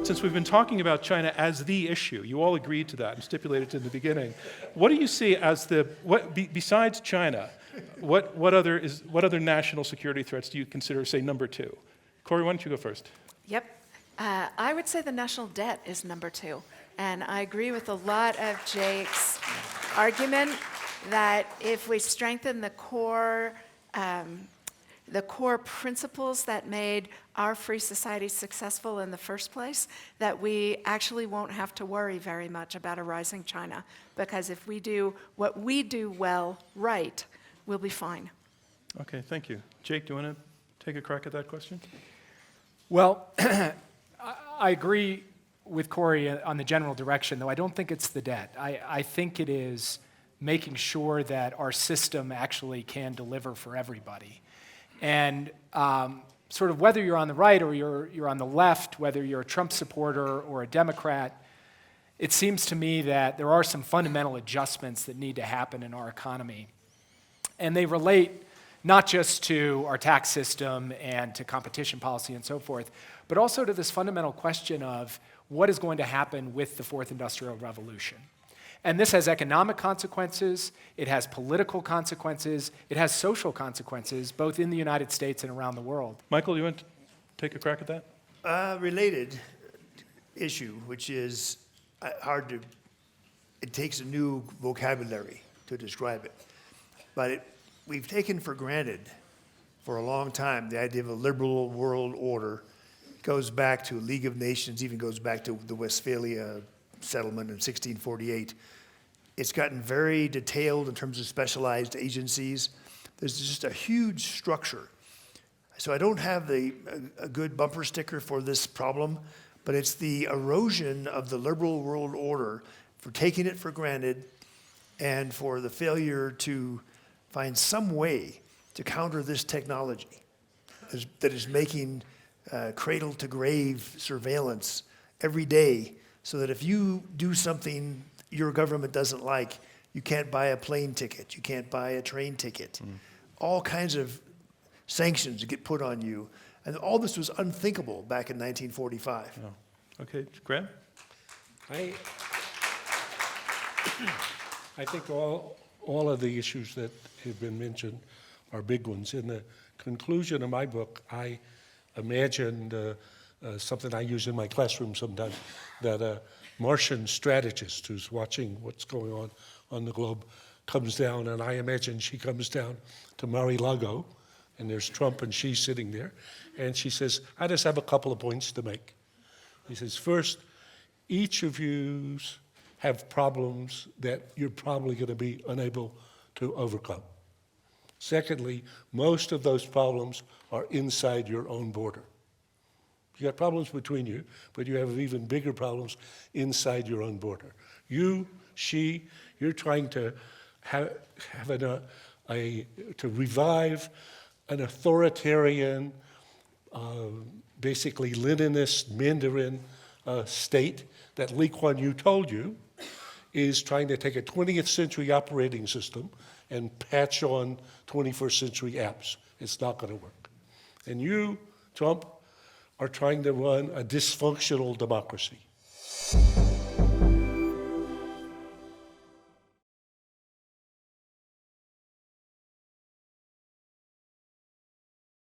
since we've been talking about China as the issue, you all agreed to that and stipulated it in the beginning. What do you see as besides China, what other national security threats do you consider, say, number two? Corey, why don't you go first? Yep. I would say the national debt is number two. And I agree with a lot of Jake's argument that if we strengthen the core principles that made our free society successful in the first place, that we actually won't have to worry very much about a rising China. Because if we do what we do well right, we'll be fine. Okay, thank you. Jake, do you want to take a crack at that question? Well, I agree with Corey on the general direction, though I don't think it's the debt. I think it is making sure that our system actually can deliver for everybody. And sort of whether you're on the right or you're on the left, whether you're a Trump supporter or a Democrat, it seems to me that there are some fundamental adjustments that need to happen in our economy. And they relate not just to our tax system and to competition policy and so forth, but also to this fundamental question of what is going to happen with the fourth industrial revolution. And this has economic consequences, it has political consequences, it has social consequences, both in the United States and around the world. Michael, you want to take a crack at that? Related issue, which is it takes a new vocabulary to describe it. But we've taken for granted for a long time the idea of a liberal world order. It goes back to League of Nations, even goes back to the Westphalia settlement in 1648. It's gotten very detailed in terms of specialized agencies. There's just a huge structure. So I don't have a good bumper sticker for this problem, but it's the erosion of the liberal world order for taking it for granted and for the failure to find some way to counter this technology that is making cradle-to-grave surveillance every day, so that if you do something your government doesn't like, you can't buy a plane ticket, you can't buy a train ticket. All kinds of sanctions get put on you. And all this was unthinkable back in 1945. Oh. Okay, Graham? I think all of the issues that have been mentioned are big ones. In the conclusion of my book, I imagined something I use in my classroom sometimes, that a Martian strategist who's watching what's going on the globe comes down, and I imagine she comes down to Mar-a-Lago, and there's Trump and she's sitting there, and she says, I just have a couple of points to make. He says, first, each of you have problems that you're probably going to be unable to overcome. Secondly, most of those problems are inside your own border. You got problems between you, but you have even bigger problems inside your own border. You're trying to to revive an authoritarian, basically Leninist Mandarin state that Lee Kuan Yew told you is trying to take a 20th century operating system and patch on 21st century apps. It's not going to work. And you, Trump, are trying to run a dysfunctional democracy.